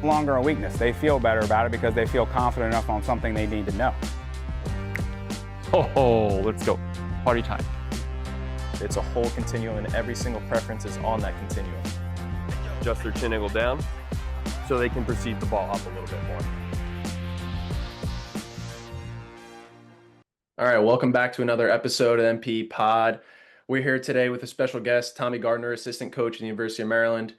longer a weakness. They feel better about it because they feel confident enough on something they need to know. Oh, let's go. Party time. It's a whole continuum, and every single preference is on that continuum. Adjust their chin angle down so they can perceive the ball up a little bit more. All right, welcome back to another episode of MPE Pod. We're here today with a special guest, Tommy Gardiner, assistant coach at the University of Maryland.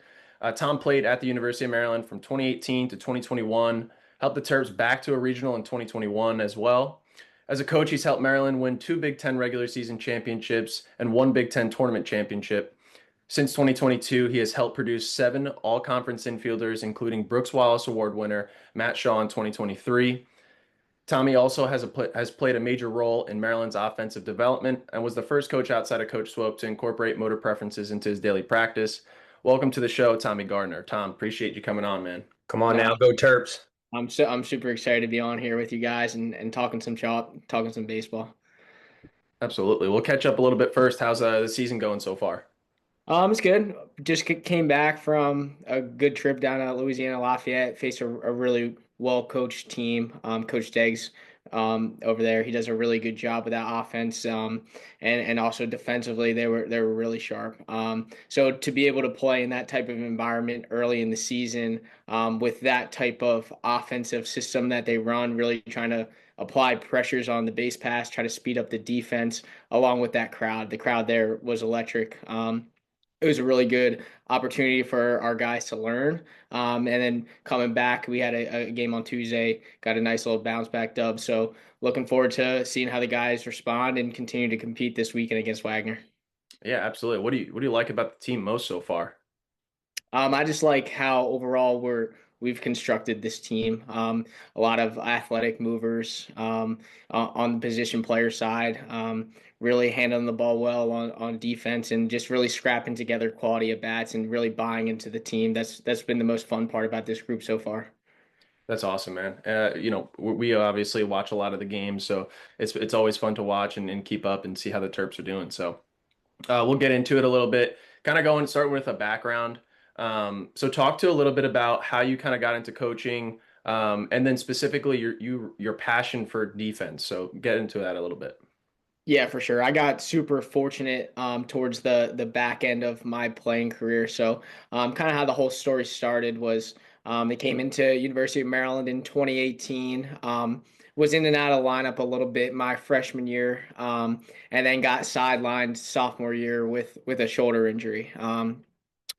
Tom played at the University of Maryland from 2018 to 2021, helped the Terps back to a regional in 2021 as well. As a coach, he's helped Maryland win 2 Big Ten regular season championships and 1 Big Ten tournament championship. Since 2022, he has helped produce 7 all-conference infielders, including Brooks Wallace Award winner Matt Shaw in 2023. Tommy also has played a major role in Maryland's offensive development and was the first coach outside of Coach Swope to incorporate motor preferences into his daily practice. Welcome to the show, Tommy Gardiner. Tom, appreciate you coming on, man. Come on now, go Terps. I'm super excited to be on here with you guys and talking some shop, talking some baseball. Absolutely. We'll catch up a little bit first. How's the season going so far? It's good. Just came back from a good trip down to Louisiana Lafayette. Faced a really well-coached team. Coach Deggs over there, he does a really good job with that offense. And also defensively, they were really sharp. So to be able to play in that type of environment early in the season, with that type of offensive system that they run, really trying to apply pressures on the base pass, try to speed up the defense, along with that crowd. The crowd there was electric. It was a really good opportunity for our guys to learn. And then coming back, we had a game on Tuesday, got a nice little bounce back dub. So looking forward to seeing how the guys respond and continue to compete this weekend against Wagner. Yeah, absolutely. What do you like about the team most so far? I just like how overall we've constructed this team. A lot of athletic movers on the position player side, really handling the ball well on defense, and just really scrapping together quality at bats and really buying into the team. That's been the most fun part about this group so far. That's awesome, man. We obviously watch a lot of the games, so it's always fun to watch and keep up and see how the Terps are doing. So we'll get into it a little bit. Kind of starting with a background. So talk to a little bit about how you kind of got into coaching, and then specifically your passion for defense. So get into that a little bit. Yeah, for sure. I got super fortunate towards the back end of my playing career. So kind of how the whole story started was I came into University of Maryland in 2018. Was in and out of lineup a little bit my freshman year, and then got sidelined sophomore year with a shoulder injury.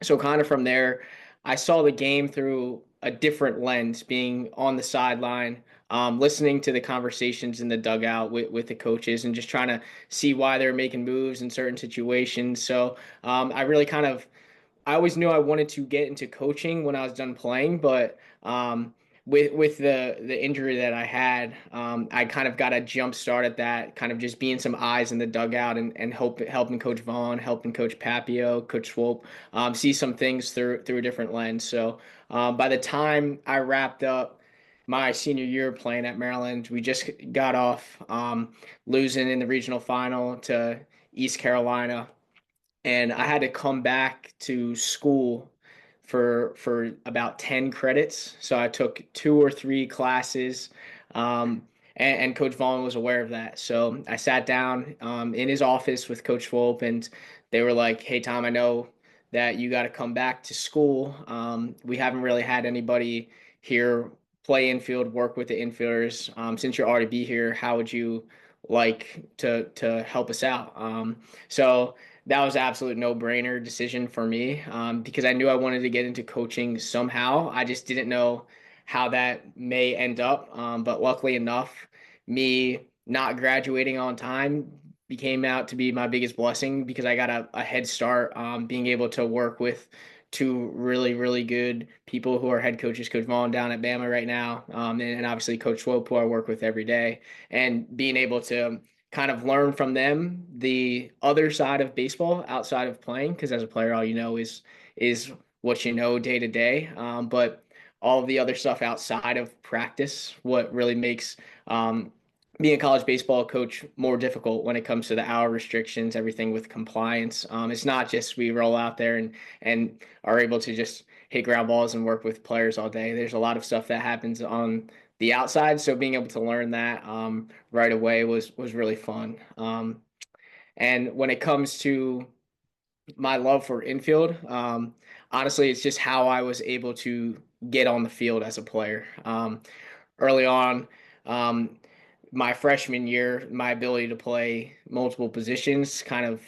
So kind of from there, I saw the game through a different lens, being on the sideline, listening to the conversations in the dugout with the coaches and just trying to see why they're making moves in certain situations. So I really I always knew I wanted to get into coaching when I was done playing, but with the injury that I had, I kind of got a jump start at that, kind of just being some eyes in the dugout and helping Coach Vaughn, helping Coach Papio, Coach Swope, see some things through a different lens. So by the time I wrapped up my senior year playing at Maryland, we just got off losing in the regional final to East Carolina, and I had to come back to school for about 10 credits. So I took 2 or 3 classes, and Coach Vaughn was aware of that. So I sat down in his office with Coach Swope, and they were like, "Hey, Tom, I know that you got to come back to school. We haven't really had anybody here play infield, work with the infielders. Since you're already be here, how would you like to help us out?" So that was an absolute no-brainer decision for me, because I knew I wanted to get into coaching somehow. I just didn't know how that may end up. But luckily enough, me not graduating on time became out to be my biggest blessing, because I got a head start, being able to work with 2 really, really good people who are head coaches, Coach Vaughn down at Bama right now, and obviously Coach Swope, who I work with every day, and being able to kind of learn from them the other side of baseball outside of playing, because as a player, all you know is what you know day to day. But all of the other stuff outside of practice, what really makes being a college baseball coach more difficult when it comes to the hour restrictions, everything with compliance. It's not just we roll out there and are able to just hit ground balls and work with players all day. There's a lot of stuff that happens on the outside, so being able to learn that right away was really fun. And when it comes to my love for infield, honestly, it's just how I was able to get on the field as a player. Early on, um, my freshman year, my ability to play multiple positions kind of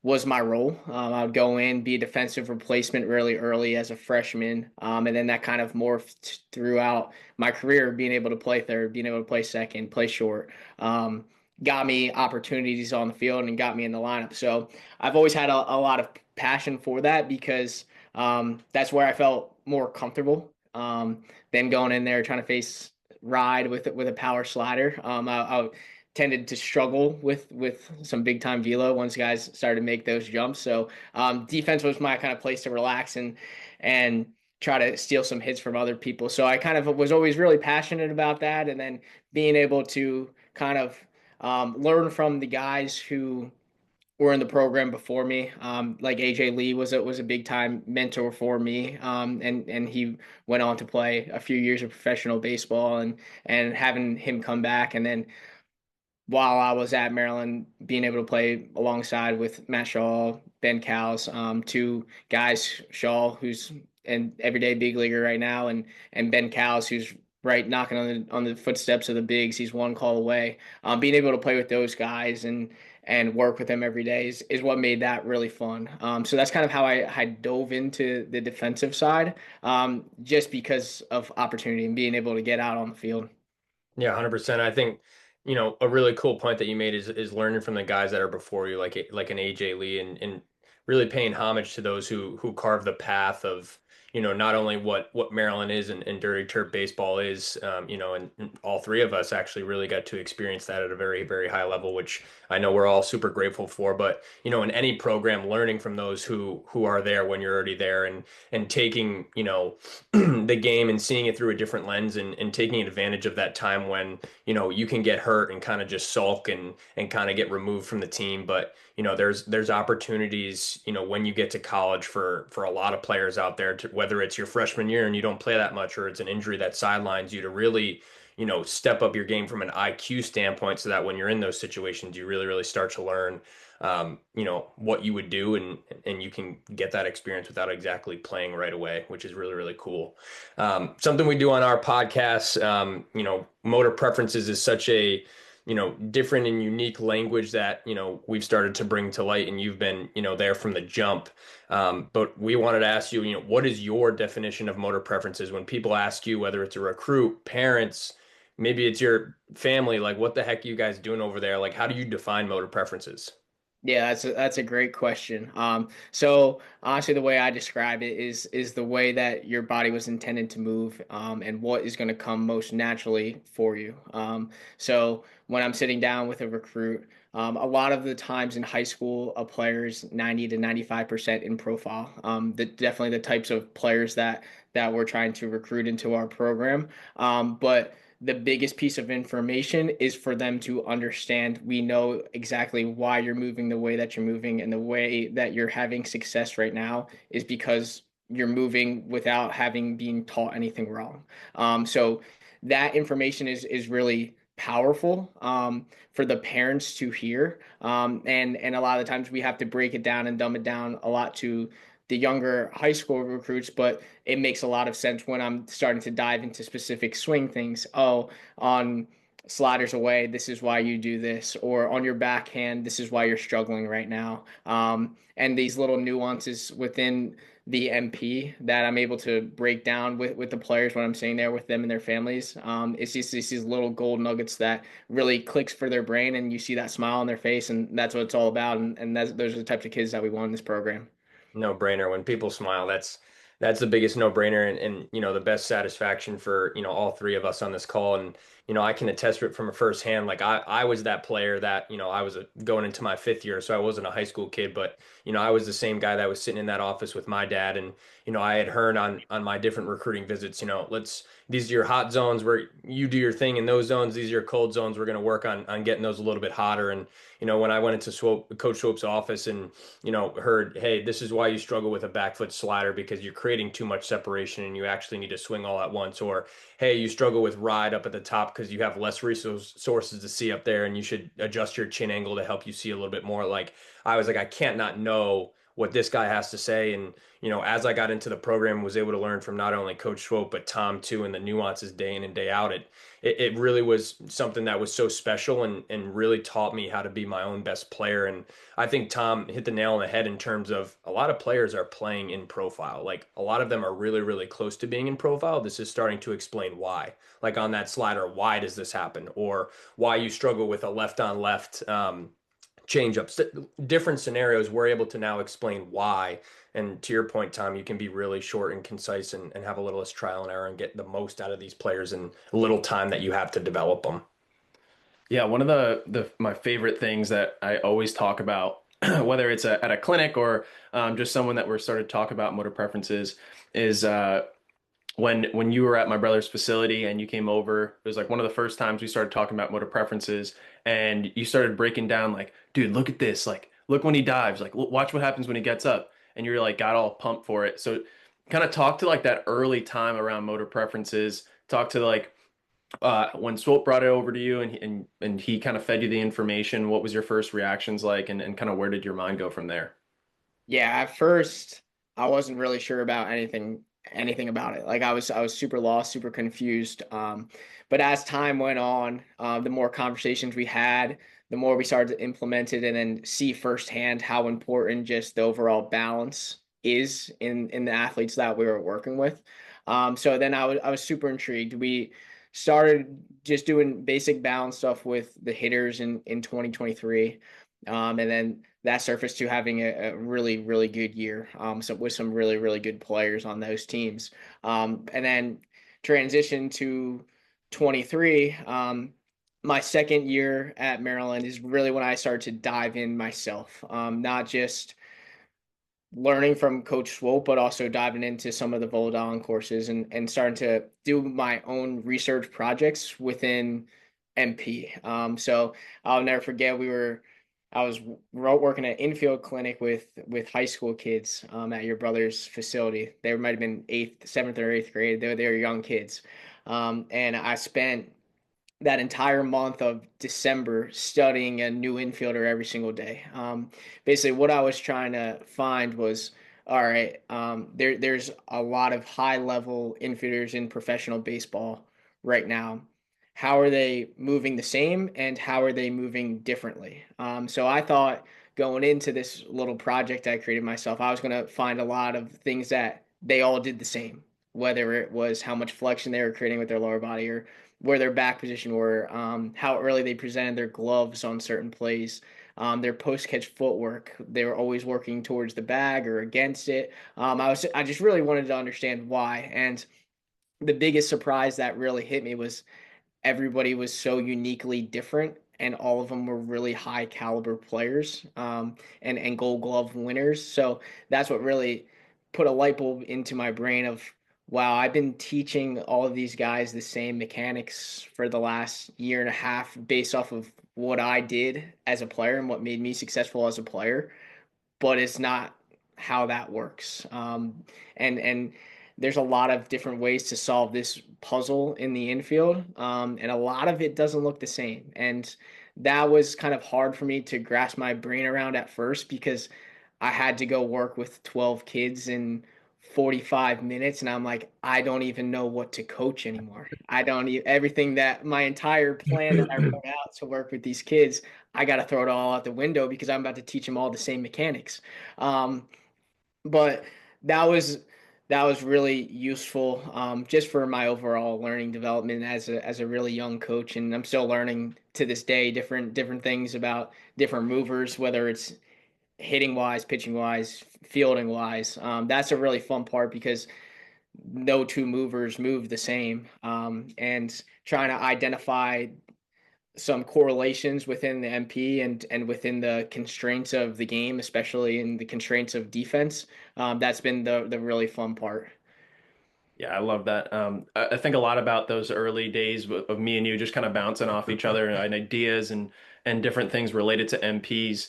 was my role. I would go in, be a defensive replacement really early as a freshman, and then that kind of morphed throughout my career, being able to play third, being able to play second, play short. Got me opportunities on the field and got me in the lineup. So I've always had a lot of passion for that because that's where I felt more comfortable than going in there trying to face ride with a power slider. I tended to struggle with some big time velo once guys started to make those jumps. So defense was my kind of place to relax and try to steal some hits from other people. So I kind of was always really passionate about that, and then being able to kind of learn from the guys who were in the program before me. Like AJ Lee was a big time mentor for me, and he went on to play a few years of professional baseball, and having him come back, and then while I was at Maryland, being able to play alongside with Matt Shaw, Ben Cowles, two guys, Shaw, who's an everyday big leaguer right now, and Ben Cowles, who's right knocking on the footsteps of the bigs. He's one call away. Being able to play with those guys and work with them every day is what made that really fun. So that's kind of how I dove into the defensive side, just because of opportunity and being able to get out on the field. Yeah, 100%. I think, a really cool point that you made is learning from the guys that are before you, like an AJ Lee, and really paying homage to those who carved the path of, not only what Maryland is and Dirty Terp baseball is, and all three of us actually really got to experience that at a very, very high level, which I know we're all super grateful for. But, in any program, learning from those who are there when you're already there, and taking, the game and seeing it through a different lens, and taking advantage of that time when, you can get hurt and kind of just sulk and kind of get removed from the team. But, there's opportunities, when you get to college for a lot of players out there, to, whether it's your freshman year and you don't play that much, or it's an injury that sidelines you, to really, step up your game from an IQ standpoint, so that when you're in those situations, you really, really start to learn, what you would do, and you can get that experience without exactly playing right away, which is really, really cool. Something we do on our podcast, motor preferences is such a, different and unique language that, we've started to bring to light, and you've been, there from the jump. But we wanted to ask you, what is your definition of motor preferences when people ask you, whether it's a recruit, parents, maybe it's your family, like, what the heck are you guys doing over there? Like, how do you define motor preferences? Yeah, that's a great question. So honestly, the way I describe it is the way that your body was intended to move, and what is going to come most naturally for you. So when I'm sitting down with a recruit, a lot of the times in high school, a player's 90 to 95% in profile. Definitely the types of players that we're trying to recruit into our program. But the biggest piece of information is for them to understand we know exactly why you're moving the way that you're moving, and the way that you're having success right now is because you're moving without having been taught anything wrong. So that information is really powerful for the parents to hear. And a lot of the times we have to break it down and dumb it down a lot to the younger high school recruits, but it makes a lot of sense when I'm starting to dive into specific swing things. Oh, on sliders away, this is why you do this, or on your backhand, this is why you're struggling right now. And these little nuances within the MP that I'm able to break down with the players when I'm sitting there with them and their families. It's just these little gold nuggets that really clicks for their brain, and you see that smile on their face, and that's what it's all about. And those are the types of kids that we want in this program. No brainer. When people smile, that's the biggest no brainer, and the best satisfaction for all three of us on this call. And I can attest to it from a first hand. Like I was that player that, I was going into my 5th year, so I wasn't a high school kid, but I was the same guy that was sitting in that office with my dad. And, I had heard on my different recruiting visits, these are your hot zones where you do your thing in those zones. These are your cold zones. We're going to work on getting those a little bit hotter. And, when I went into Coach Swope's office and, heard, hey, this is why you struggle with a back foot slider, because you're creating too much separation and you actually need to swing all at once. Or, hey, you struggle with ride up at the top because you have less resources to see up there and you should adjust your chin angle to help you see a little bit more. Like, I was like, I can't not know what this guy has to say. And, as I got into the program, was able to learn from not only Coach Swope, but Tom too, and the nuances day in and day out. It really was something that was so special and really taught me how to be my own best player. And I think Tom hit the nail on the head in terms of a lot of players are playing in profile. Like, a lot of them are really, really close to being in profile. This is starting to explain why. Like on that slider, why does this happen? Or why you struggle with a left on left change ups. Different scenarios, we're able to now explain why. And to your point, Tom, you can be really short and concise and have a little less trial and error and get the most out of these players in a little time that you have to develop them. Yeah, one of the my favorite things that I always talk about, whether it's at a clinic or just someone that we're started to talk about motor preferences, is when you were at my brother's facility and you came over. It was like one of the first times we started talking about motor preferences, and you started breaking down like, dude, look at this, like look when he dives, like watch what happens when he gets up, and you're like got all pumped for it. So kind of talk to like that early time around motor preferences. Talk to like when Swope brought it over to you and he kind of fed you the information. What was your first reactions like, and kind of where did your mind go from there? Yeah, at first I wasn't really sure about anything about it. Like I was super lost, super confused. But as time went on, the more conversations we had, the more we started to implement it and then see firsthand how important just the overall balance is in the athletes that we were working with. So then I was super intrigued. We started just doing basic balance stuff with the hitters in 2023. And then that surfaced to having a really, really good year. So with some really, really good players on those teams. And then transition to 23. My second year at Maryland is really when I started to dive in myself, not just learning from Coach Swope, but also diving into some of the Volodon courses and starting to do my own research projects within MP. So I'll never forget I was working at infield clinic with high school kids at your brother's facility. They might have been 7th or 8th grade. They were young kids, and I spent that entire month of December studying a new infielder every single day. Basically, what I was trying to find was, all right, there's a lot of high level infielders in professional baseball right now. How are they moving the same and how are they moving differently? So I thought going into this little project I created myself, I was going to find a lot of things that they all did the same, whether it was how much flexion they were creating with their lower body or where their back position were, how early they presented their gloves on certain plays, their post catch footwork. They were always working towards the bag or against it. I just really wanted to understand why. And the biggest surprise that really hit me was everybody was so uniquely different and all of them were really high caliber players, and gold glove winners. So that's what really put a light bulb into my brain of, wow, I've been teaching all of these guys the same mechanics for the last year and a half based off of what I did as a player and what made me successful as a player, but it's not how that works. And there's a lot of different ways to solve this puzzle in the infield, and a lot of it doesn't look the same. And that was kind of hard for me to grasp my brain around at first because I had to go work with 12 kids in 45 minutes and I'm like, I don't even know what to coach anymore. I don't even, everything that my entire plan that I wrote out to work with these kids, I got to throw it all out the window because I'm about to teach them all the same mechanics. But that was really useful, just for my overall learning development as a really young coach, and I'm still learning to this day different things about different movers, whether it's hitting wise, pitching wise, fielding wise. That's a really fun part because no two movers move the same, and trying to identify some correlations within the MP and within the constraints of the game, especially in the constraints of defense. That's been the really fun part. Yeah, I love that. I think a lot about those early days of me and you just kind of bouncing off each other and ideas and different things related to MPs.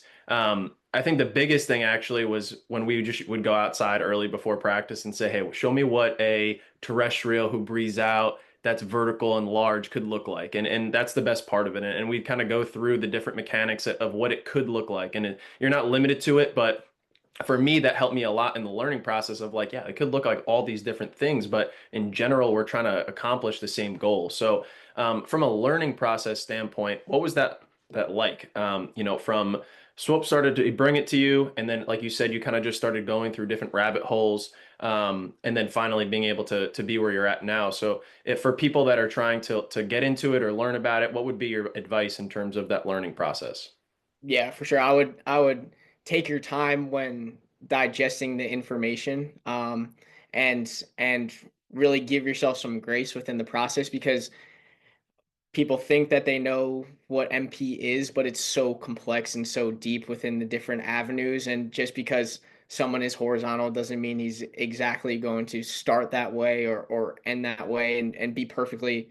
I think the biggest thing actually was when we just would go outside early before practice and say, "Hey, show me what a terrestrial who breathes out that's vertical and large could look like," and that's the best part of it. And we kind of go through the different mechanics of what it could look like, and you're not limited to it, but for me, that helped me a lot in the learning process of like, yeah, it could look like all these different things, but in general, we're trying to accomplish the same goal. So, from a learning process standpoint, what was that like? From Swope started to bring it to you, and then, like you said, you kind of just started going through different rabbit holes, and then finally being able to be where you're at now. So, if for people that are trying to get into it or learn about it, what would be your advice in terms of that learning process? Yeah, for sure. I would take your time when digesting the information, and really give yourself some grace within the process, because people think that they know what MP is, but it's so complex and so deep within the different avenues. And just because someone is horizontal doesn't mean he's exactly going to start that way or end that way and be perfectly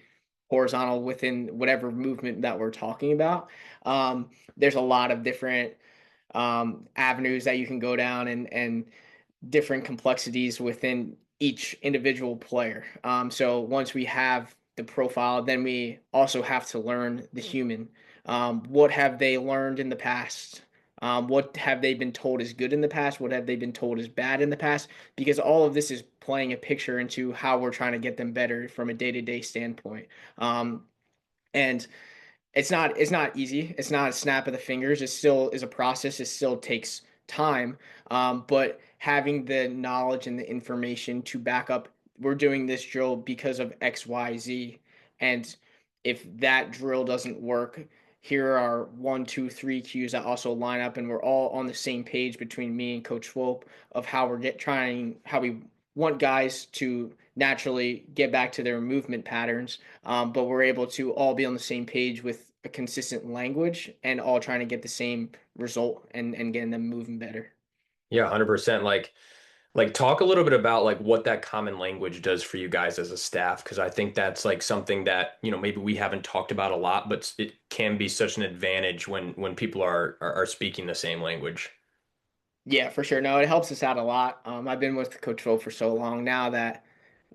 horizontal within whatever movement that we're talking about. There's a lot of different avenues that you can go down, and different complexities within each individual player. So once we have the profile, then we also have to learn the human. What have they learned in the past? What have they been told is good in the past? What have they been told is bad in the past? Because all of this is playing a picture into how we're trying to get them better from a day-to-day standpoint. And it's not easy. It's not a snap of the fingers. It still is a process. It still takes time. But having the knowledge and the information to back up, we're doing this drill because of X, Y, Z. And if that drill doesn't work, here are one, two, three cues that also line up, and we're all on the same page between me and Coach Swope of how how we want guys to naturally get back to their movement patterns, but we're able to all be on the same page with a consistent language and all trying to get the same result and getting them moving better. Yeah, 100%. Like talk a little bit about like what that common language does for you guys as a staff, because I think that's like something that, maybe we haven't talked about a lot, but it can be such an advantage when people are speaking the same language. Yeah, for sure. No, it helps us out a lot. I've been with Coach Phil for so long now that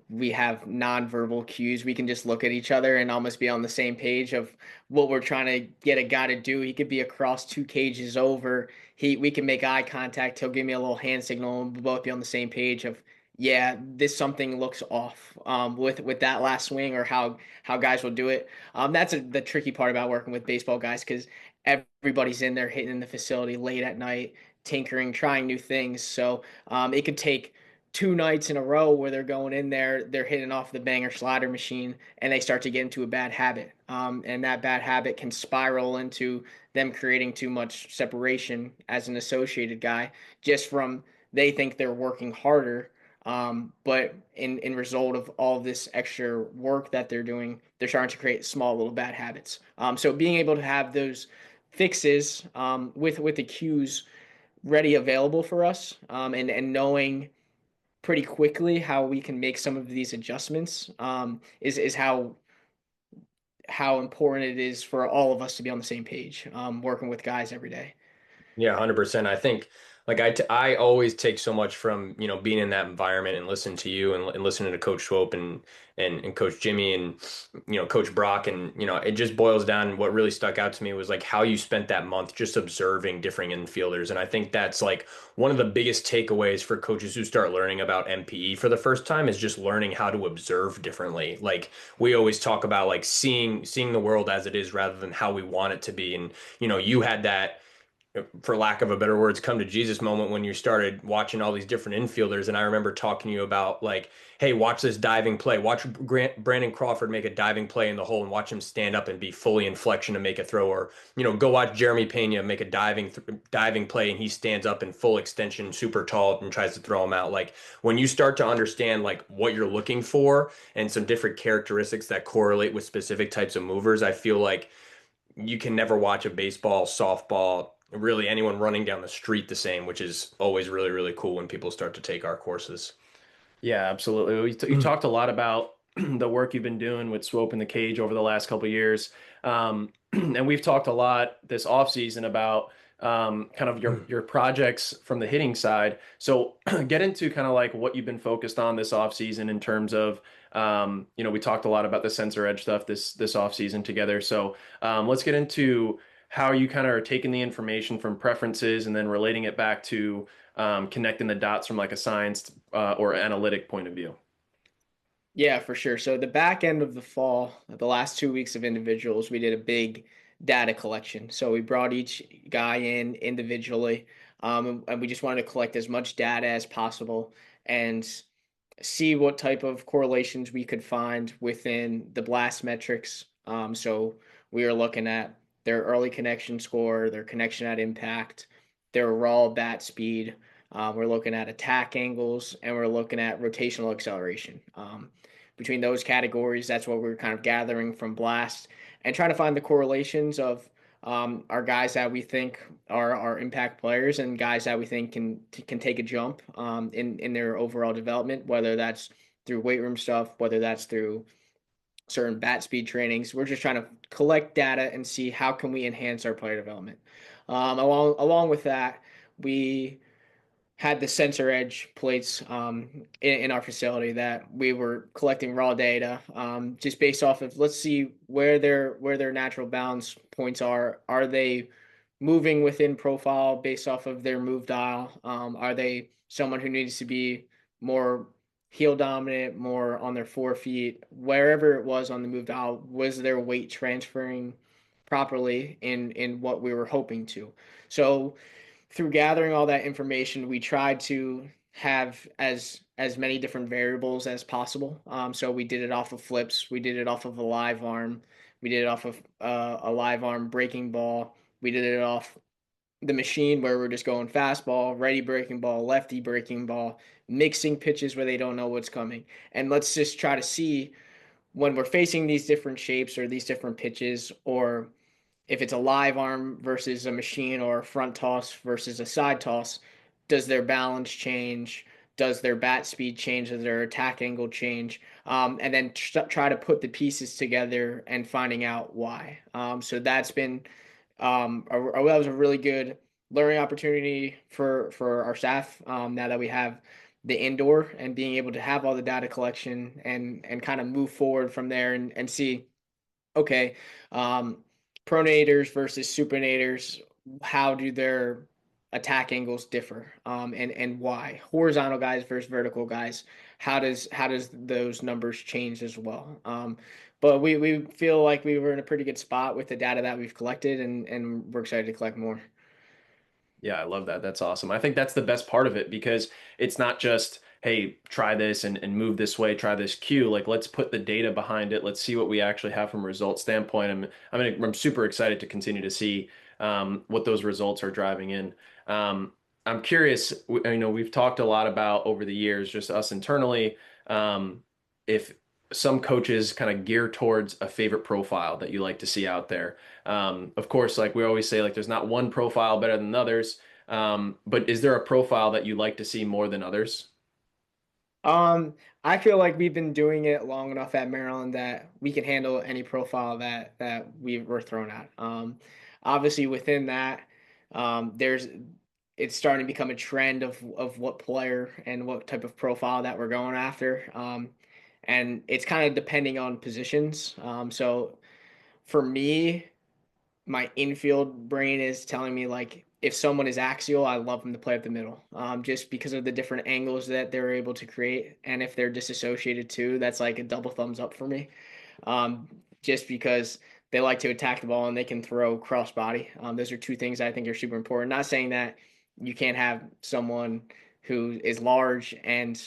we have nonverbal cues. We can just look at each other and almost be on the same page of what we're trying to get a guy to do. He could be across two cages over. We can make eye contact. He'll give me a little hand signal, and we'll both be on the same page of, yeah, this something looks off with that last swing, or how guys will do it. That's the tricky part about working with baseball guys, because everybody's in there hitting in the facility late at night, tinkering, trying new things. So it could take two nights in a row where they're going in there, they're hitting off the banger slider machine, and they start to get into a bad habit. And that bad habit can spiral into them creating too much separation as an associated guy, just from they think they're working harder. But in result of all of this extra work that they're doing, they're starting to create small little bad habits. So being able to have those fixes with the cues ready available for us, and knowing pretty quickly how we can make some of these adjustments, is how important it is for all of us to be on the same page, working with guys every day. Yeah, 100%. I think like I always take so much from, being in that environment and listening to you and listening to Coach Swope and Coach Jimmy and, Coach Brock. And, it just boils down. What really stuck out to me was like how you spent that month just observing different infielders. And I think that's like one of the biggest takeaways for coaches who start learning about MPE for the first time, is just learning how to observe differently. Like we always talk about like seeing the world as it is rather than how we want it to be. And, you had that for lack of a better words, come to Jesus moment when you started watching all these different infielders. And I remember talking to you about like, hey, watch this diving play. Watch Brandon Crawford make a diving play in the hole and watch him stand up and be fully in flexion to make a throw. Or, go watch Jeremy Pena make a diving play and he stands up in full extension, super tall, and tries to throw him out. Like when you start to understand like what you're looking for and some different characteristics that correlate with specific types of movers, I feel like you can never watch a baseball, softball, really anyone running down the street the same, which is always really, really cool when people start to take our courses. Yeah, absolutely. You talked a lot about the work you've been doing with Swope in the cage over the last couple of years. And we've talked a lot this off season about kind of your projects from the hitting side. So get into kind of like what you've been focused on this off season in terms of, we talked a lot about the sensor edge stuff this off season together. So let's get into how you kind of are taking the information from preferences and then relating it back to connecting the dots from like a science or analytic point of view. Yeah, for sure. So the back end of the fall, the last 2 weeks of individuals, we did a big data collection. So we brought each guy in individually, and we just wanted to collect as much data as possible and see what type of correlations we could find within the blast metrics. So we are looking at their early connection score, their connection at impact, their raw bat speed. We're looking at attack angles, and we're looking at rotational acceleration. Between those categories, that's what we're kind of gathering from blast and trying to find the correlations of our guys that we think are our impact players and guys that we think can take a jump in their overall development, whether that's through weight room stuff, whether that's through certain bat speed trainings. We're just trying to collect data and see how can we enhance our player development. Along with that, we had the sensor edge plates in our facility that we were collecting raw data just based off of, let's see where their natural balance points are. Are they moving within profile based off of their move dial? Are they someone who needs to be more heel dominant, more on their 4 feet? Wherever it was on the move dial, was their weight transferring properly in what we were hoping to? So through gathering all that information, we tried to have as many different variables as possible. So we did it off of flips, we did it off of a live arm, we did it off of a live arm breaking ball, we did it off the machine where we're just going fastball, righty breaking ball, lefty breaking ball, mixing pitches where they don't know what's coming. And let's just try to see when we're facing these different shapes or these different pitches, or if it's a live arm versus a machine or a front toss versus a side toss, does their balance change? Does their bat speed change? Does their attack angle change? And then try to put the pieces together and finding out why. So that's been that was a really good learning opportunity for our staff now that we have the indoor and being able to have all the data collection and kind of move forward from there and see, okay, pronators versus supinators, how do their attack angles differ, and why? Horizontal guys versus vertical guys, how does those numbers change as well? But we feel like we were in a pretty good spot with the data that we've collected, and we're excited to collect more. Yeah, I love that. That's awesome. I think that's the best part of it because it's not just, hey, try this and move this way, try this cue. Like, let's put the data behind it. Let's see what we actually have from a result standpoint. I'm super excited to continue to see what those results are driving in. I'm curious, we've talked a lot about over the years, just us internally, if some coaches kind of gear towards a favorite profile that you like to see out there. Of course, like we always say, like there's not one profile better than others. But is there a profile that you like to see more than others? I feel like we've been doing it long enough at Maryland that we can handle any profile that we were thrown at. Obviously within that, it's starting to become a trend of what player and what type of profile that we're going after. And it's kind of depending on positions. So for me, my infield brain is telling me like if someone is axial, I love them to play up the middle, just because of the different angles that they're able to create. And if they're disassociated too, that's like a double thumbs up for me. Just because they like to attack the ball and they can throw cross body. Those are two things I think are super important. Not saying that you can't have someone who is large and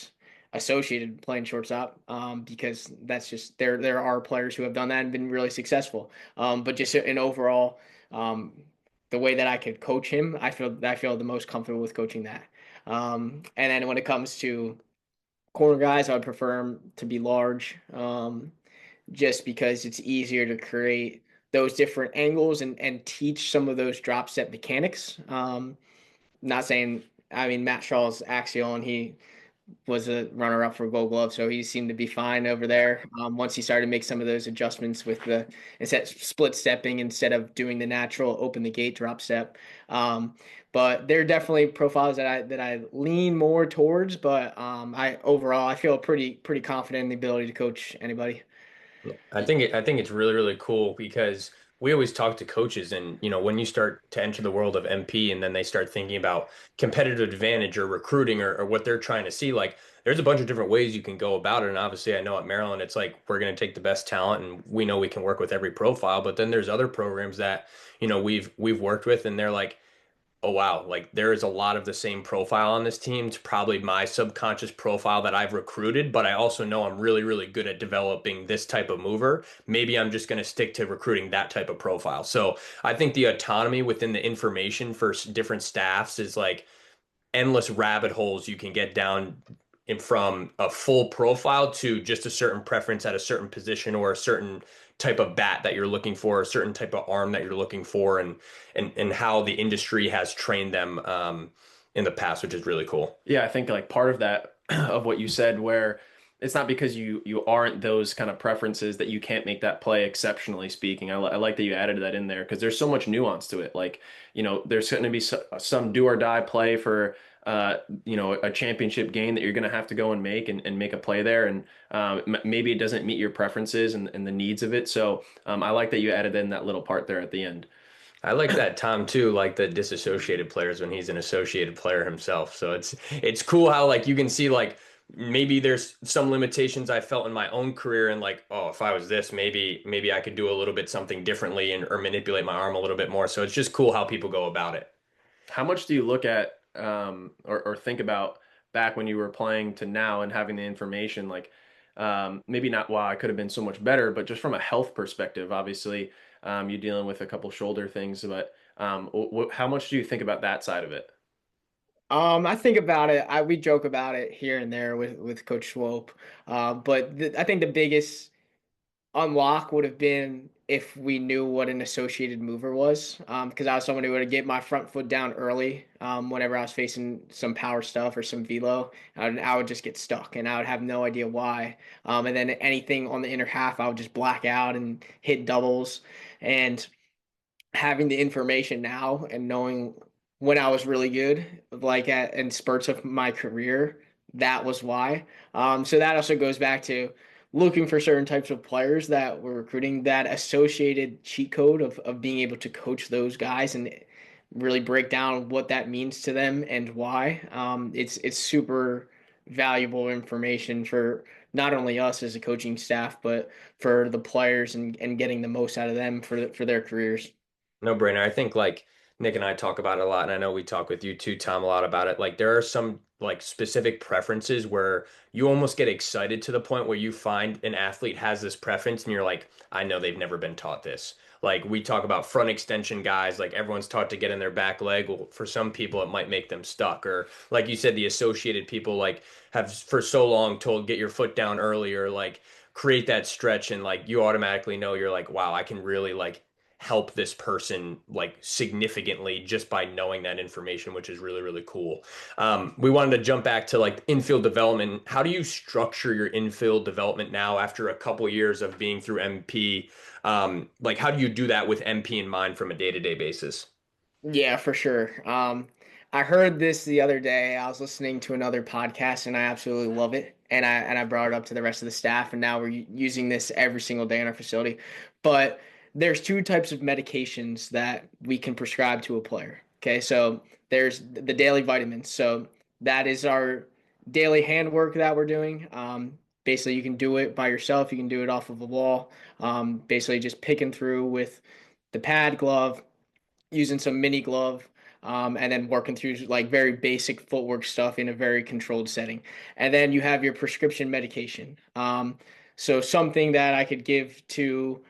associated playing shortstop, because that's just there are players who have done that and been really successful. But just in overall, the way that I could coach him, I feel the most comfortable with coaching that. And then when it comes to corner guys, I would prefer them to be large, just because it's easier to create those different angles and teach some of those drop step mechanics. Not saying, I mean, Matt Shaw's axial and he was a runner up for Gold Glove, so he seemed to be fine over there. Once he started to make some of those adjustments with the instead split stepping instead of doing the natural open the gate drop step. But there are definitely profiles that I lean more towards. But I feel pretty confident in the ability to coach anybody. I think it's really really cool because we always talk to coaches and when you start to enter the world of MP and then they start thinking about competitive advantage or recruiting or what they're trying to see, like there's a bunch of different ways you can go about it. And obviously I know at Maryland it's like we're going to take the best talent and we know we can work with every profile, but then there's other programs that we've worked with and they're like, oh wow, like there is a lot of the same profile on this team. It's probably my subconscious profile that I've recruited, but I also know I'm really, really good at developing this type of mover. Maybe I'm just going to stick to recruiting that type of profile. So I think the autonomy within the information for different staffs is like endless rabbit holes you can get down from a full profile to just a certain preference at a certain position or a certain type of bat that you're looking for, a certain type of arm that you're looking for, and how the industry has trained them in the past, which is really cool. Yeah, I think like part of that of what you said, where it's not because you aren't those kind of preferences that you can't make that play exceptionally speaking. I like that you added that in there because there's so much nuance to it. Like, there's going to be some do or die play for a championship game that you're going to have to go and make a play there. And maybe it doesn't meet your preferences and the needs of it. So I like that you added in that little part there at the end. I like that Tom too, like the disassociated players when he's an associated player himself. So it's cool how like you can see like maybe there's some limitations I felt in my own career and like, oh, if I was this, maybe I could do a little bit something differently or manipulate my arm a little bit more. So it's just cool how people go about it. How much do you look at or think about back when you were playing to now and having the information like maybe not wow I could have been so much better, but just from a health perspective, obviously you're dealing with a couple shoulder things, but how much do you think about that side of it? I think about it. We joke about it here and there with Coach Swope. But I think the biggest unlock would have been if we knew what an associated mover was. Because I was someone who would get my front foot down early. Whenever I was facing some power stuff or some velo, I would just get stuck and I would have no idea why. And then anything on the inner half, I would just black out and hit doubles. And having the information now and knowing when I was really good, like in spurts of my career, that was why. So that also goes back to looking for certain types of players that we're recruiting, that associated cheat code of being able to coach those guys and really break down what that means to them and why. It's super valuable information for not only us as a coaching staff, but for the players and getting the most out of them for their careers. No brainer. I think like Nick and I talk about it a lot, and I know we talk with you too, Tom, a lot about it. Like there are some like specific preferences where you almost get excited to the point where you find an athlete has this preference and you're like, I know they've never been taught this. Like we talk about front extension guys, like everyone's taught to get in their back leg. Well, for some people, it might make them stuck. Or like you said, the associated people like have for so long told get your foot down earlier, like create that stretch and like you automatically know you're like, wow, I can really like help this person like significantly just by knowing that information, which is really, really cool. We wanted to jump back to like infield development. How do you structure your infield development now after a couple years of being through MP? Like how do you do that with MP in mind from a day-to-day basis? Yeah, for sure. I heard this the other day. I was listening to another podcast and I absolutely love it. And I brought it up to the rest of the staff and now we're using this every single day in our facility. But there's two types of medications that we can prescribe to a player. Okay, so there's the daily vitamins. So that is our daily handwork that we're doing. Basically, you can do it by yourself. You can do it off of a wall. Basically, just picking through with the pad glove, using some mini glove, and then working through like very basic footwork stuff in a very controlled setting. And then you have your prescription medication. So something that I could give to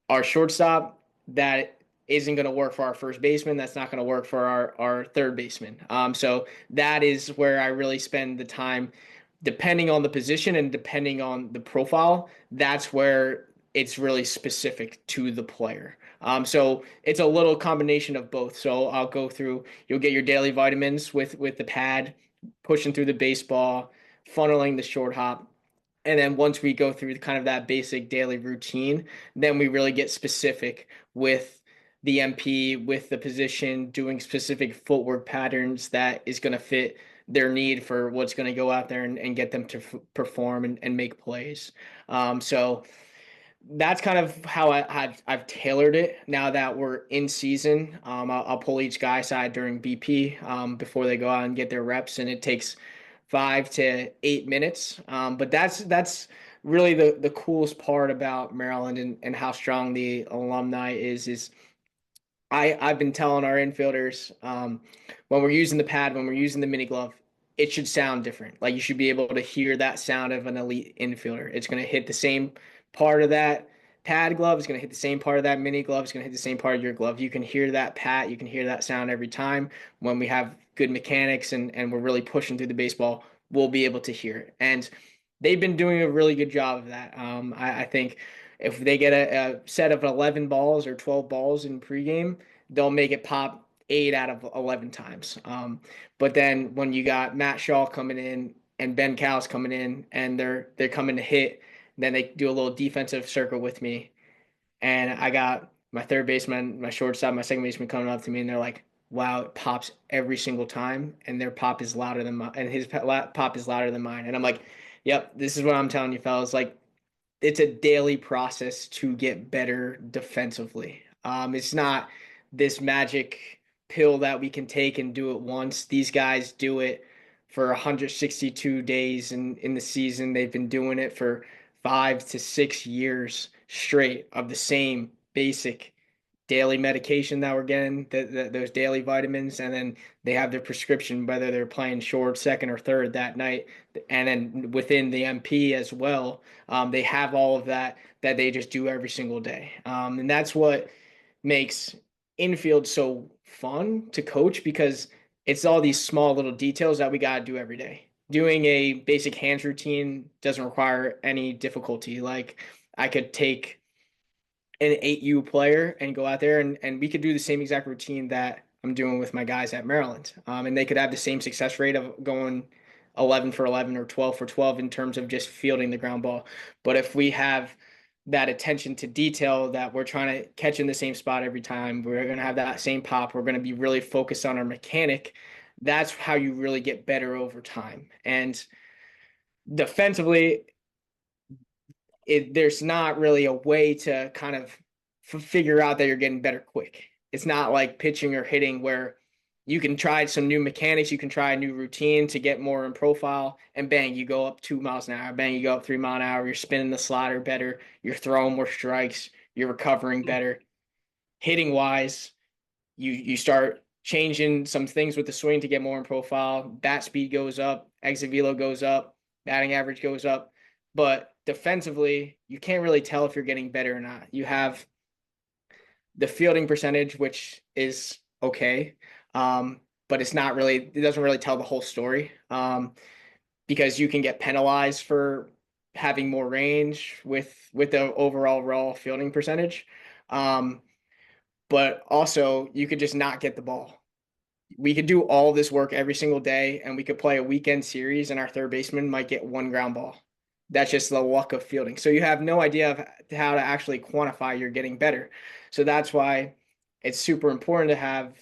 our shortstop that isn't going to work for our first baseman. That's not going to work for our third baseman. So that is where I really spend the time, depending on the position and depending on the profile. That's where it's really specific to the player. So it's a little combination of both. So I'll go through. You'll get your daily vitamins with the pad, pushing through the baseball, funneling the short hop. And then once we go through kind of that basic daily routine, then we really get specific with the MP, with the position, doing specific footwork patterns that is going to fit their need for what's going to go out there and get them to perform and make plays. So that's kind of how I've tailored it. Now that we're in season, I'll pull each guy aside during BP before they go out and get their reps, and it takes 5 to 8 minutes. But that's really the coolest part about Maryland and how strong the alumni is I've been telling our infielders when we're using the pad, when we're using the mini glove, it should sound different. Like you should be able to hear that sound of an elite infielder. It's going to hit the same part of that pad glove. It's going to hit the same part of that mini glove. It's going to hit the same part of your glove. You can hear that pat. You can hear that sound every time. When we have good mechanics and we're really pushing through the baseball, we'll be able to hear it. And they've been doing a really good job of that. I think if they get a set of 11 balls or 12 balls in pregame, they'll make it pop 8 out of 11 times. But then when you got Matt Shaw coming in and Ben Cow's coming in and they're coming to hit, then they do a little defensive circle with me. And I got my third baseman, my shortstop, my second baseman coming up to me, and they're like, wow, it pops every single time, and their pop is louder than mine, and his pop is louder than mine. And I'm like, yep, this is what I'm telling you, fellas. Like, it's a daily process to get better defensively. It's not this magic pill that we can take and do it once. These guys do it for 162 days in the season. They've been doing it for 5 to 6 years straight of the same basic daily medication that we're getting, those daily vitamins, and then they have their prescription, whether they're playing short, second, or third that night. And then within the MP as well, they have all of that they just do every single day. And that's what makes infield so fun to coach, because it's all these small little details that we got to do every day. Doing a basic hands routine doesn't require any difficulty. Like I could take an 8U player and go out there and we could do the same exact routine that I'm doing with my guys at Maryland. And they could have the same success rate of going 11 for 11 or 12 for 12 in terms of just fielding the ground ball. But if we have that attention to detail that we're trying to catch in the same spot every time, we're going to have that same pop, we're going to be really focused on our mechanic. That's how you really get better over time. And defensively, there's not really a way to kind of figure out that you're getting better quick. It's not like pitching or hitting where you can try some new mechanics, you can try a new routine to get more in profile, and bang, you go up 2 miles an hour, bang, you go up 3 miles an hour, you're spinning the slider better, you're throwing more strikes, you're recovering better. Hitting wise, you start changing some things with the swing to get more in profile. Bat speed goes up, exit velo goes up, batting average goes up. But defensively, you can't really tell if you're getting better or not. You have the fielding percentage, which is okay, but it's not really, it doesn't really tell the whole story, because you can get penalized for having more range with the overall raw fielding percentage. But also you could just not get the ball. We could do all this work every single day, and we could play a weekend series, and our third baseman might get 1 ground ball. That's just the luck of fielding. So you have no idea of how to actually quantify you're getting better. So that's why it's super important to have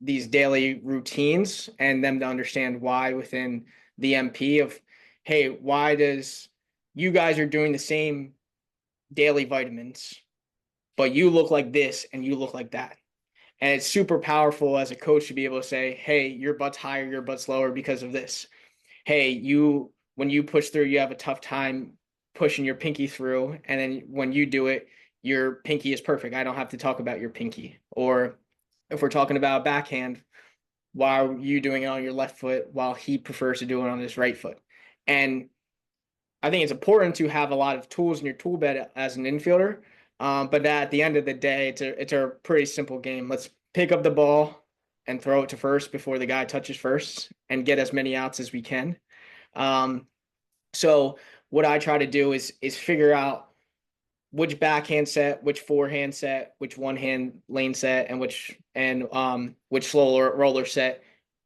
these daily routines and them to understand why within the MP of, hey, why does you guys are doing the same daily vitamins, but you look like this and you look like that. And it's super powerful as a coach to be able to say, hey, your butt's higher, your butt's lower because of this. Hey, when you push through, you have a tough time pushing your pinky through, and then when you do it, your pinky is perfect. I don't have to talk about your pinky. Or if we're talking about backhand, why are you doing it on your left foot while he prefers to do it on his right foot? And I think it's important to have a lot of tools in your tool bed as an infielder. But at the end of the day, it's a pretty simple game. Let's pick up the ball and throw it to first before the guy touches first and get as many outs as we can. So what I try to do is figure out which backhand set, which forehand set, which one hand lane set, and which slow roller set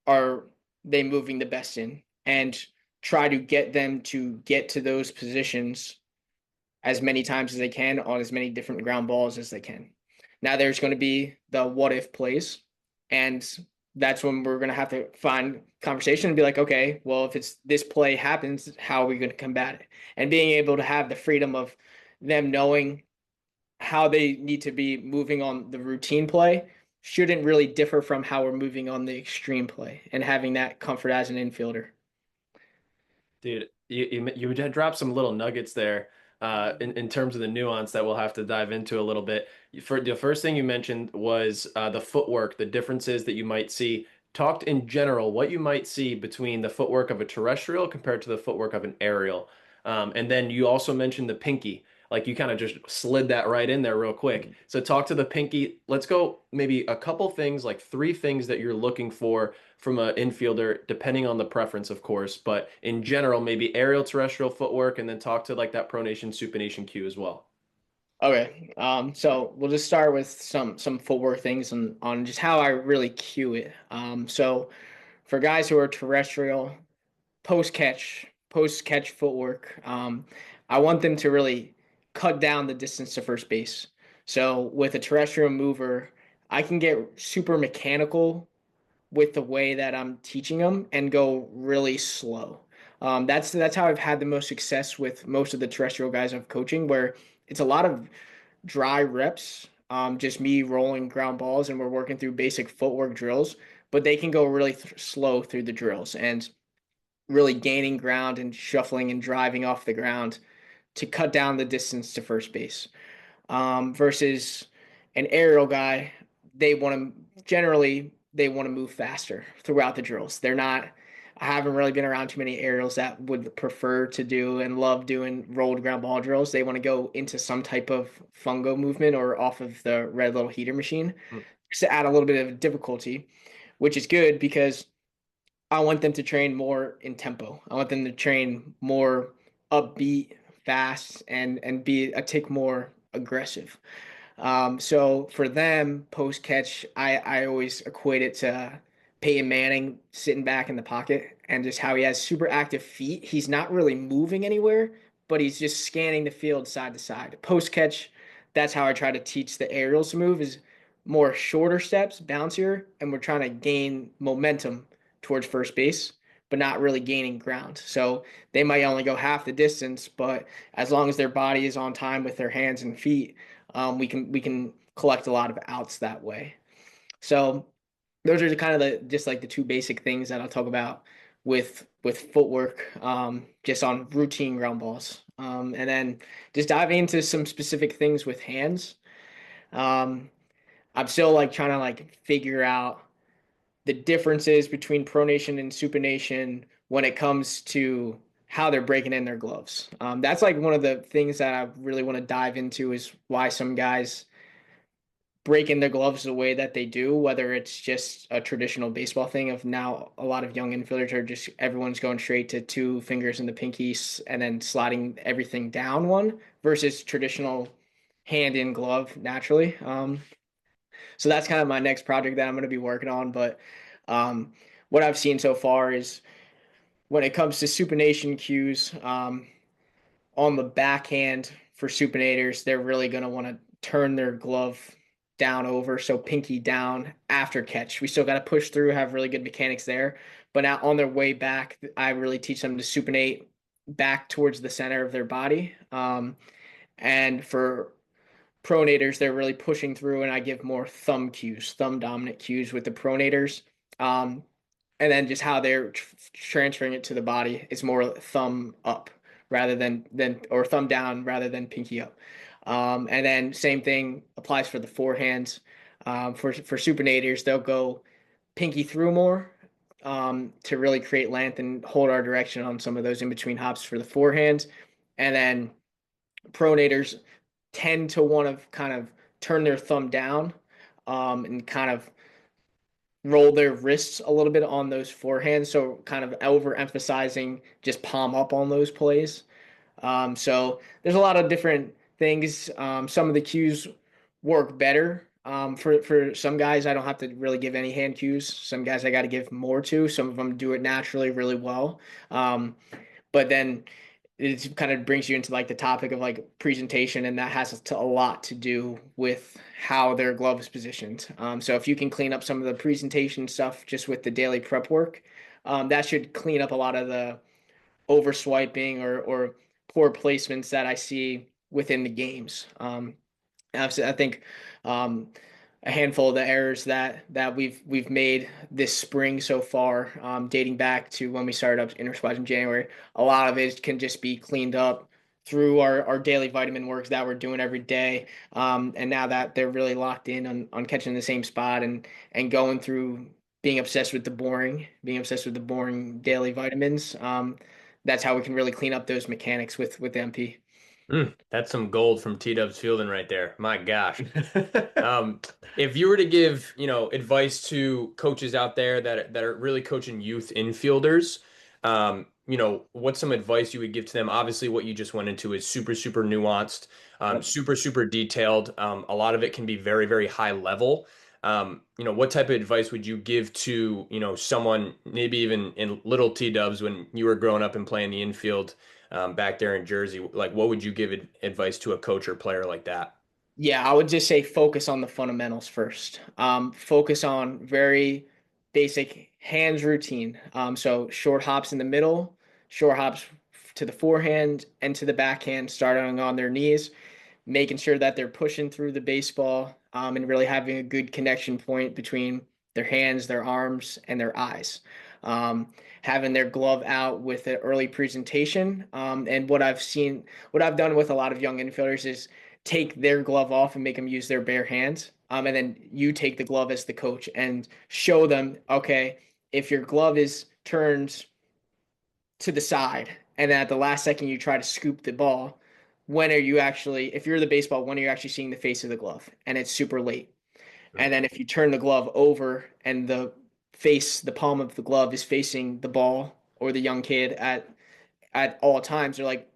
are they moving the best in, and try to get them to get to those positions as many times as they can on as many different ground balls as they can. Now there's going to be the what if plays, and that's when we're going to have to find conversation and be like, okay, well, if it's this play happens, how are we going to combat it? And being able to have the freedom of them knowing how they need to be moving on the routine play shouldn't really differ from how we're moving on the extreme play, and having that comfort as an infielder. Dude, you dropped some little nuggets there in terms of the nuance that we'll have to dive into a little bit. For the first thing you mentioned was the footwork, the differences that you might see. Talked in general, what you might see between the footwork of a terrestrial compared to the footwork of an aerial. And then you also mentioned the pinky. Like you kind of just slid that right in there real quick. So talk to the pinky. Let's go maybe a couple things, like 3 things that you're looking for from an infielder, depending on the preference, of course. But in general, maybe aerial terrestrial footwork, and then talk to like that pronation supination cue as well. Okay. So we'll just start with some footwork things on just how I really cue it. So for guys who are terrestrial, post catch footwork, I want them to really cut down the distance to first base. So with a terrestrial mover, I can get super mechanical with the way that I'm teaching them and go really slow. That's how I've had the most success with most of the terrestrial guys I'm coaching, where it's a lot of dry reps, just me rolling ground balls, and we're working through basic footwork drills, but they can go really slow through the drills and really gaining ground and shuffling and driving off the ground to cut down the distance to first base. Versus an aerial guy, they want to move faster throughout the drills. I haven't really been around too many aerials that would prefer to do and love doing rolled ground ball drills. They want to go into some type of fungo movement or off of the red little heater machine just to add a little bit of difficulty, which is good because I want them to train more in tempo. I want them to train more upbeat, fast, and be a tick more aggressive. So for them, post catch, I always equate it to Peyton Manning sitting back in the pocket and just how he has super active feet. He's not really moving anywhere, but he's just scanning the field side to side. Post catch, that's how I try to teach the aerials to move, is more shorter steps, bouncier, and we're trying to gain momentum towards first base, but not really gaining ground. So they might only go half the distance, but as long as their body is on time with their hands and feet, we can collect a lot of outs that way. So those are kind of the 2 basic things that I'll talk about with footwork, just on routine ground balls. And then just diving into some specific things with hands. I'm still trying to figure out the differences between pronation and supination when it comes to how they're breaking in their gloves. That's one of the things that I really want to dive into, is why some guys break in their gloves the way that they do, whether it's just a traditional baseball thing of now a lot of young infielders are just, everyone's going straight to 2 fingers in the pinkies and then sliding everything down one, versus traditional hand in glove naturally. So that's kind of my next project that I'm going to be working on. But what I've seen so far is when it comes to supination cues, on the backhand for supinators, they're really going to want to turn their glove down over, so pinky down after catch. We still got to push through, have really good mechanics there. But now on their way back, I really teach them to supinate back towards the center of their body. And for pronators, they're really pushing through, and I give more thumb dominant cues with the pronators. And then just how they're transferring it to the body is more thumb up rather than or thumb down rather than pinky up. And then same thing applies for the forehands. For supinators, they'll go pinky through more to really create length and hold our direction on some of those in between hops for the forehands. And then pronators tend to want to kind of turn their thumb down and kind of roll their wrists a little bit on those forehands. So kind of overemphasizing just palm up on those plays. So there's a lot of different things. Some of the cues work better. For some guys, I don't have to really give any hand cues. Some guys I got to give more to. Some of them do it naturally really well. But then it kind of brings you into like the topic of like presentation, and that has a lot to do with how their glove is positioned. So if you can clean up some of the presentation stuff just with the daily prep work, that should clean up a lot of the over swiping or poor placements that I see within the games. I think a handful of the errors that we've made this spring so far, dating back to when we started up InterSquads in January, a lot of it can just be cleaned up through our daily vitamin works that we're doing every day. And now that they're really locked in on catching the same spot and going through being obsessed with the boring daily vitamins, that's how we can really clean up those mechanics with MP. That's some gold from T-Dubs Fielding right there. My gosh. If you were to give, advice to coaches out there that are really coaching youth infielders, what's some advice you would give to them? Obviously, what you just went into is super, super nuanced, super, super detailed. A lot of it can be very, very high level. What type of advice would you give to, someone maybe even in little T-Dubs when you were growing up and playing the infield back there in Jersey? Like, what would you give advice to a coach or player like that? Yeah, I would just say focus on the fundamentals first. Focus on very basic hands routine. So short hops in the middle, short hops to the forehand and to the backhand, starting on their knees, making sure that they're pushing through the baseball, and really having a good connection point between their hands, their arms, and their eyes. Having their glove out with an early presentation. And what I've done with a lot of young infielders is take their glove off and make them use their bare hands. And then you take the glove as the coach and show them, okay, if your glove is turned to the side and then at the last second you try to scoop the ball, if you're the baseball, when are you actually seeing the face of the glove? And it's super late. And then if you turn the glove over and the palm of the glove is facing the ball or the young kid at all times, they're like,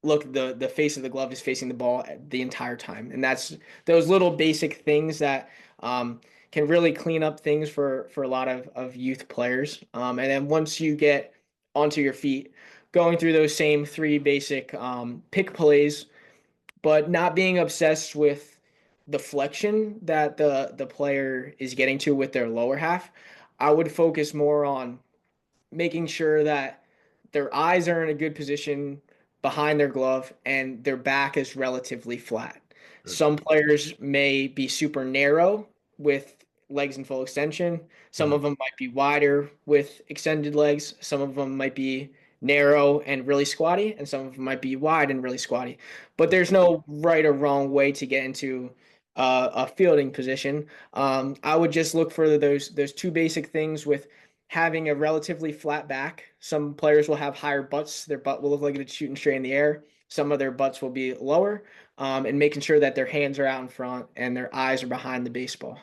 look, the face of the glove is facing the ball the entire time. And that's those little basic things that can really clean up things for a lot of youth players. And then once you get onto your feet, going through those same three basic pick plays, but not being obsessed with the flexion that the player is getting to with their lower half. I would focus more on making sure that their eyes are in a good position behind their glove and their back is relatively flat. Some players may be super narrow with legs in full extension. Some of them might be wider with extended legs. Some of them might be narrow and really squatty, and some of them might be wide and really squatty. But there's no right or wrong way to get into a fielding position. I would just look for those two basic things with having a relatively flat back. Some players will have higher butts. Their butt will look like it's shooting straight in the air. Some of their butts will be lower, and making sure that their hands are out in front and their eyes are behind the baseball.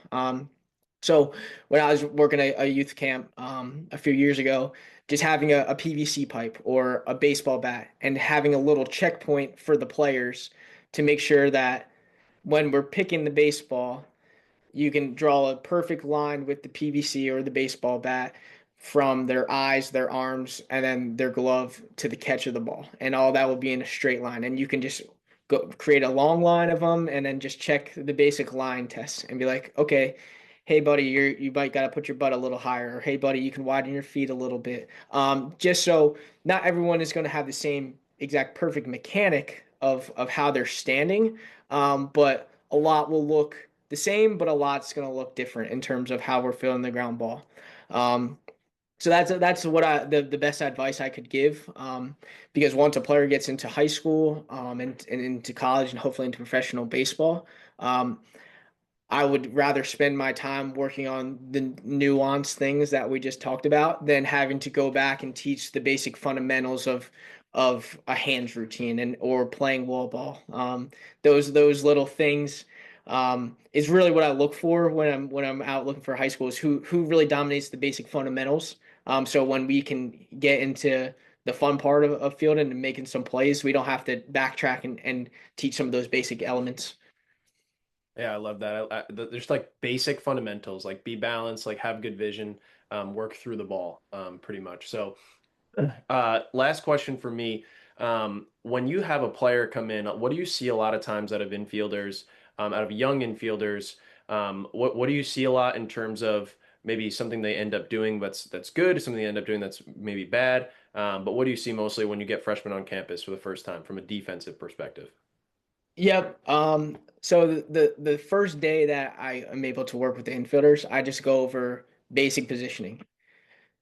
So when I was working a youth camp a few years ago, just having a PVC pipe or a baseball bat and having a little checkpoint for the players to make sure that when we're picking the baseball, you can draw a perfect line with the PVC or the baseball bat from their eyes, their arms, and then their glove to the catch of the ball. And all that will be in a straight line. And you can just go create a long line of them and then just check the basic line tests and be like, okay, hey buddy, you might got to put your butt a little higher. Or hey buddy, you can widen your feet a little bit. Just so not everyone is going to have the same exact perfect mechanic of how they're standing. But a lot will look the same, but a lot's going to look different in terms of how we're feeling the ground ball. So that's what the best advice I could give. Because once a player gets into high school, and into college and hopefully into professional baseball, um, I would rather spend my time working on the nuanced things that we just talked about than having to go back and teach the basic fundamentals of a hands routine and or playing wall ball. Those little things is really what I look for when I'm out looking for high schools who really dominates the basic fundamentals. So when we can get into the fun part of fielding and making some plays, we don't have to backtrack and teach some of those basic elements. Yeah, I love that. There's like basic fundamentals, like be balanced, like have good vision, work through the ball, pretty much. So, last question for me. When you have a player come in, what do you see a lot of times out of infielders, out of young infielders? What do you see a lot in terms of maybe something they end up doing that's good, something they end up doing that's maybe bad? But what do you see mostly when you get freshmen on campus for the first time from a defensive perspective? Yep. So the first day that I am able to work with the infielders, I just go over basic positioning.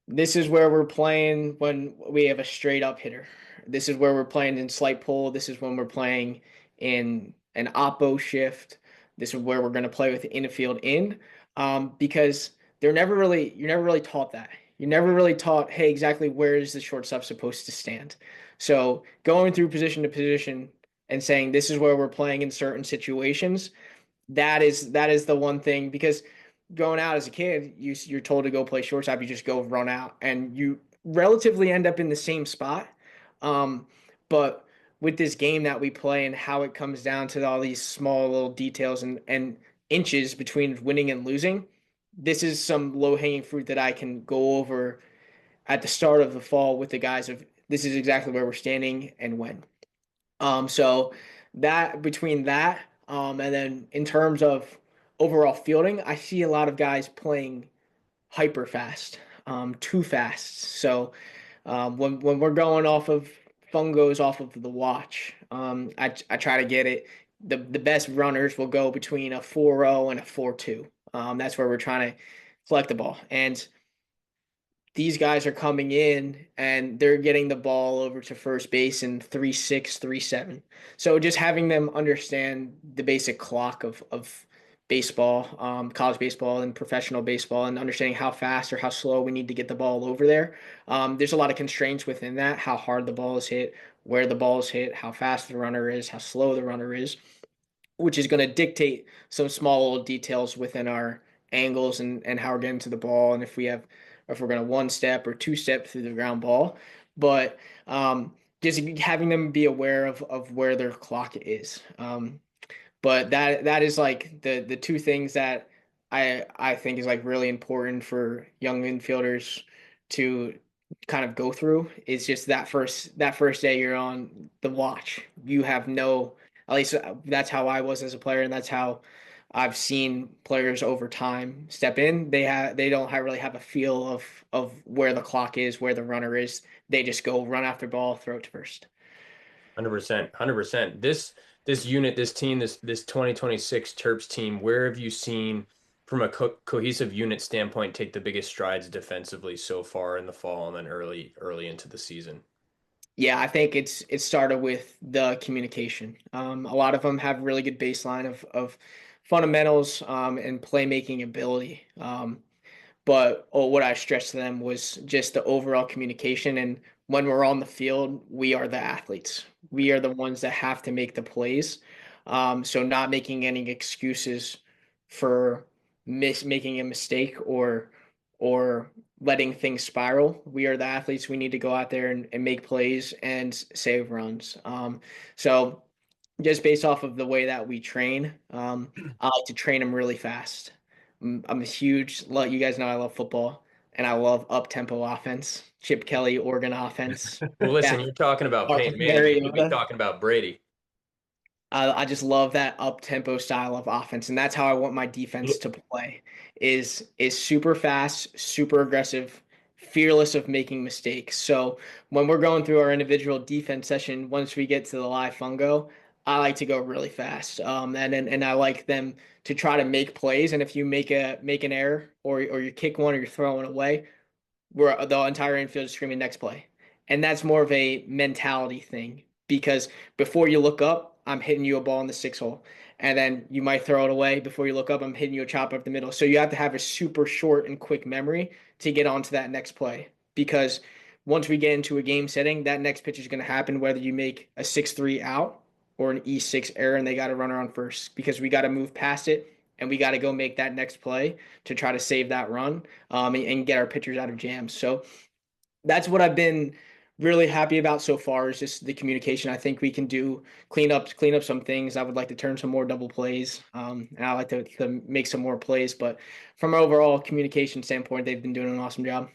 This is where we're playing when we have a straight up hitter. This is where we're playing in slight pull. This is when we're playing in an oppo shift. This is where we're going to play with the infield in. Because you're never really taught that. You're never really taught, hey, exactly where is the shortstop supposed to stand? So going through position to position and saying this is where we're playing in certain situations, that is the one thing because going out as a kid, you're told to go play shortstop, you just go run out, and you relatively end up in the same spot. But with this game that we play and how it comes down to all these small little details and inches between winning and losing, this is some low hanging fruit that I can go over at the start of the fall with the guys of this is exactly where we're standing and when. So that between that, and then in terms of overall fielding, I see a lot of guys playing hyper fast, too fast. So when we're going off of fungos off of the watch, I try to get it. The best runners will go between a 4.0 and a 4.2. That's where we're trying to collect the ball. And these guys are coming in and they're getting the ball over to first base in 3.6, 3.7. So just having them understand the basic clock of baseball, college baseball and professional baseball, and understanding how fast or how slow we need to get the ball over there. There's a lot of constraints within that, how hard the ball is hit, where the ball is hit, how fast the runner is, how slow the runner is, which is going to dictate some small little details within our angles and how we're getting to the ball and if we're going to one step or two step through the ground ball. But just having them be aware of where their clock is. But that is like the two things that I think is like really important for young infielders to kind of go through is just that first day you're on the watch. You have no, at least that's how I was as a player, and that's how I've seen players over time step in. They don't really have a feel of where the clock is, where the runner is. They just go run after ball, throw it to first. 100%, 100%. This unit, this team, this 2026 Terps team, where have you seen from a cohesive unit standpoint take the biggest strides defensively so far in the fall and then early into the season? Yeah, I think it started with the communication. A lot of them have really good baseline of fundamentals and playmaking ability. But what I stressed to them was just the overall communication. And when we're on the field, we are the athletes. We are the ones that have to make the plays. So not making any excuses for making a mistake or letting things spiral. We are the athletes. We need to go out there and make plays and save runs. So just based off of the way that we train, I like to train them really fast. I'm a huge, you guys know I love football and I love up-tempo offense. Chip Kelly, Oregon offense. Well, Yeah, listen, you're talking about Peyton Manning. You could be Mariota. talking about Brady. I just love that up-tempo style of offense, and that's how I want my defense to play. Is super fast, super aggressive, fearless of making mistakes. So when we're going through our individual defense session, once we get to the live fungo, I like to go really fast. And I like them to try to make plays. And if you make an error or you kick one or you're throwing away, where the entire infield is screaming next play. And that's more of a mentality thing because before you look up, I'm hitting you a ball in the 6 hole. And then you might throw it away. Before you look up, I'm hitting you a chop up the middle. So you have to have a super short and quick memory to get onto that next play. Because once we get into a game setting, that next pitch is going to happen whether you make a 6-3 out or an E6 error and they got to run around first because we got to move past it and we got to go make that next play to try to save that run and get our pitchers out of jams. So that's what I've been really happy about so far is just the communication. I think we can clean up some things. I would like to turn some more double plays, and I like to make some more plays. But from an overall communication standpoint, they've been doing an awesome job.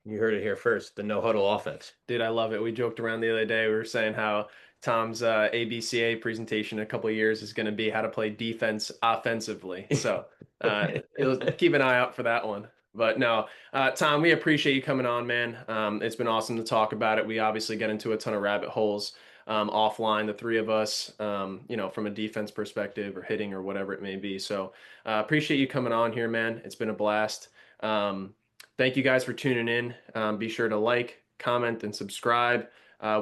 You heard it here first, the no huddle offense. Dude, I love it. We joked around the other day. We were saying how Tom's ABCA presentation in a couple of years is going to be how to play defense offensively. So keep an eye out for that one. But no, Tom, we appreciate you coming on, man. It's been awesome to talk about it. We obviously get into a ton of rabbit holes offline, the three of us, from a defense perspective or hitting or whatever it may be. So appreciate you coming on here, man. It's been a blast. Thank you guys for tuning in. Be sure to like, comment, and subscribe.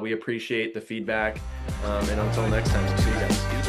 We appreciate the feedback. And until next time, we'll see you guys.